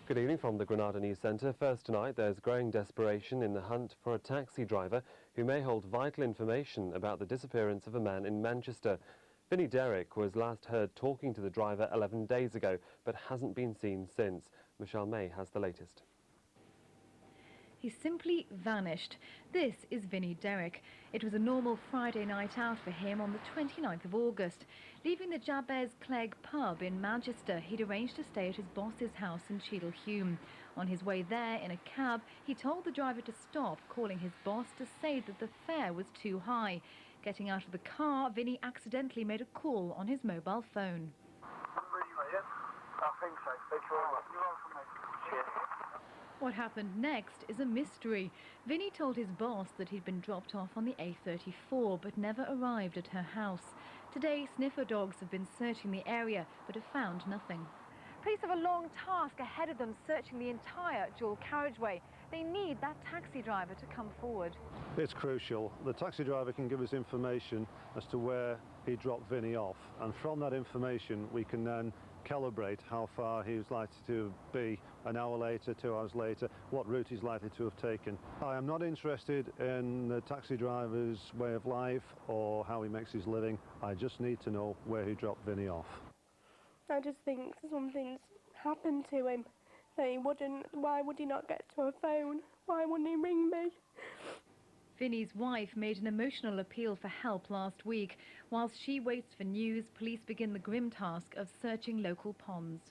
Good evening from the Granada News Centre. First tonight, there's growing desperation in the hunt for a taxi driver who may hold vital information about the disappearance of a man in Manchester. Vinnie Derrick was last heard talking to the driver 11 days ago, but hasn't been seen since. Michelle May has the latest. He simply vanished. This is Vinnie Derrick. It was a normal Friday night out for him on the 29th of August. Leaving the Jabez Clegg pub in Manchester, he'd arranged to stay at his boss's house in Cheadle-Hulme. On his way there in a cab, he told the driver to stop, calling his boss to say that the fare was too high. Getting out of the car, Vinnie accidentally made a call on his mobile phone. I think so. Thank you very much. You're welcome, mate. Cheers. What happened next is a mystery. Vinnie told his boss that he'd been dropped off on the A34 but never arrived at her house. Today, sniffer dogs have been searching the area but have found nothing. Police have a long task ahead of them, searching the entire dual carriageway. They need that taxi driver to come forward. It's crucial. The taxi driver can give us information as to where he dropped Vinnie off, and from that information we can then calibrate how far he was likely to be an hour later, 2 hours later, what route he's likely to have taken. I am not interested in the taxi driver's way of life or how he makes his living. I just need to know where he dropped Vinnie off. I just think something's happened to him. That he wouldn't. Why would he not get to a phone? Why wouldn't he ring me? Vinnie's wife made an emotional appeal for help last week. Whilst she waits for news, police begin the grim task of searching local ponds.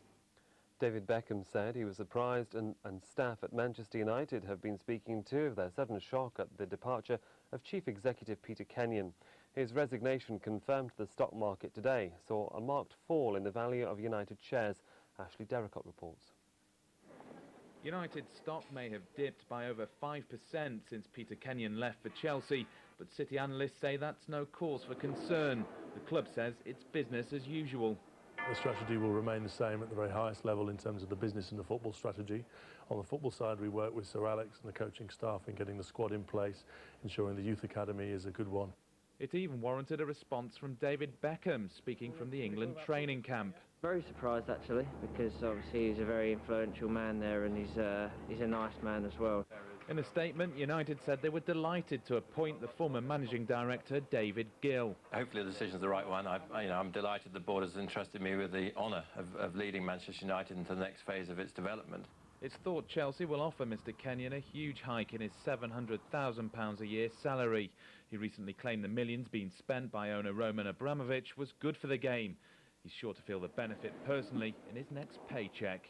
David Beckham said he was surprised and staff at Manchester United have been speaking to their sudden shock at the departure of Chief Executive Peter Kenyon. His resignation, confirmed to the stock market today, saw a marked fall in the value of United shares. Ashley Derricott reports. United stock may have dipped by over 5% since Peter Kenyon left for Chelsea, but City analysts say that's no cause for concern. The club says it's business as usual. The strategy will remain the same at the very highest level in terms of the business and the football strategy. On the football side, we work with Sir Alex and the coaching staff in getting the squad in place, ensuring the youth academy is a good one. It even warranted a response from David Beckham, speaking from the England training camp. Very surprised actually, because obviously he's a very influential man there, and he's a nice man as well. In a statement, United said they were delighted to appoint the former managing director David Gill. Hopefully the decision's the right one. I'm delighted the board has entrusted me with the honour of leading Manchester United into the next phase of its development. It's thought Chelsea will offer Mr Kenyon a huge hike in his £700,000 a year salary. He recently claimed the millions being spent by owner Roman Abramovich was good for the game. He's sure to feel the benefit personally in his next paycheck.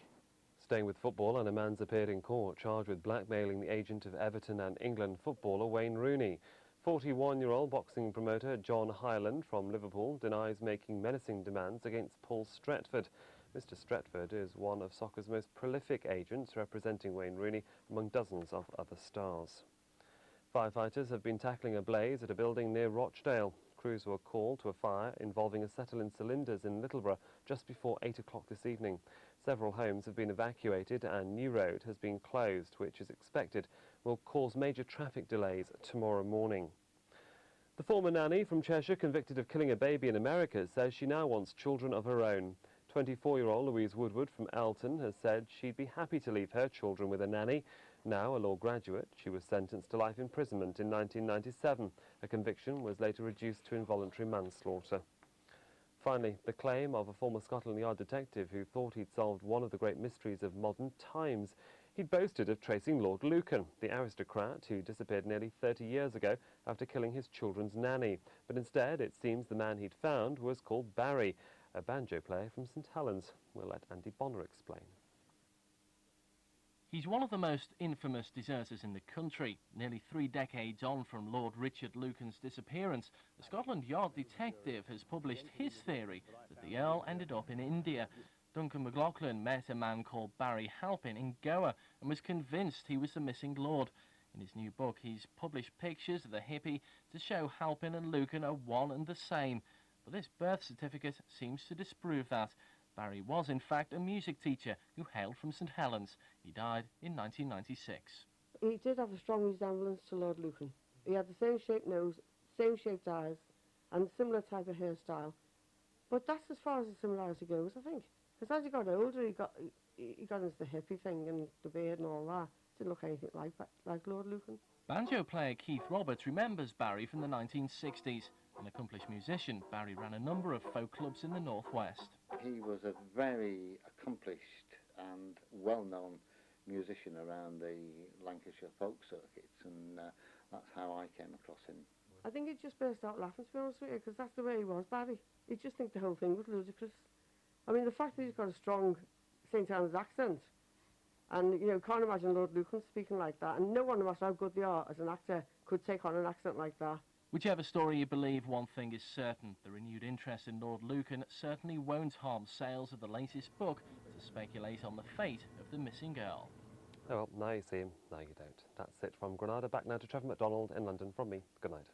Staying with football, and a man's appeared in court charged with blackmailing the agent of Everton and England footballer Wayne Rooney. 41-year-old boxing promoter John Hyland from Liverpool denies making menacing demands against Paul Stretford. Mr Stretford is one of soccer's most prolific agents, representing Wayne Rooney among dozens of other stars. Firefighters have been tackling a blaze at a building near Rochdale. Crews were called to a fire involving acetylene cylinders in Littleborough just before 8 o'clock this evening. Several homes have been evacuated and New Road has been closed, which is expected will cause major traffic delays tomorrow morning. The former nanny from Cheshire, convicted of killing a baby in America, says she now wants children of her own. 24-year-old Louise Woodward from Elton has said she'd be happy to leave her children with a nanny. Now a law graduate, she was sentenced to life imprisonment in 1997. A conviction was later reduced to involuntary manslaughter. Finally, the claim of a former Scotland Yard detective who thought he'd solved one of the great mysteries of modern times. He'd boasted of tracing Lord Lucan, the aristocrat who disappeared nearly 30 years ago after killing his children's nanny. But instead, it seems the man he'd found was called Barry, a banjo player from St Helens. We'll let Andy Bonner explain. He's one of the most infamous deserters in the country. Nearly 3 decades on from Lord Richard Lucan's disappearance, the Scotland Yard detective has published his theory that the Earl ended up in India. Duncan McLaughlin met a man called Barry Halpin in Goa and was convinced he was the missing lord. In his new book, he's published pictures of the hippie to show Halpin and Lucan are one and the same. But this birth certificate seems to disprove that. Barry was, in fact, a music teacher who hailed from St Helens. He died in 1996. He did have a strong resemblance to Lord Lucan. He had the same shaped nose, same shaped eyes, and a similar type of hairstyle. But that's as far as the similarity goes, I think. Because as he got older, he got into the hippie thing and the beard and all that. Didn't look anything like Lord Lucan. Banjo player Keith Roberts remembers Barry from the 1960s. An accomplished musician, Barry ran a number of folk clubs in the northwest. He was a very accomplished and well-known musician around the Lancashire folk circuits, and that's how I came across him. I think he just burst out laughing, to be honest with you, because that's the way he was, Barry. He'd just think the whole thing was ludicrous. I mean, the fact that he's got a strong St Helens accent, and, you know, can't imagine Lord Lucan speaking like that, and no one, no matter how good they are as an actor, could take on an accent like that. Whichever story you believe, one thing is certain. The renewed interest in Lord Lucan certainly won't harm sales of the latest book to speculate on the fate of the missing girl. Oh well, now you see him, now you don't. That's it from Granada. Back now to Trevor MacDonald in London from me. Good night.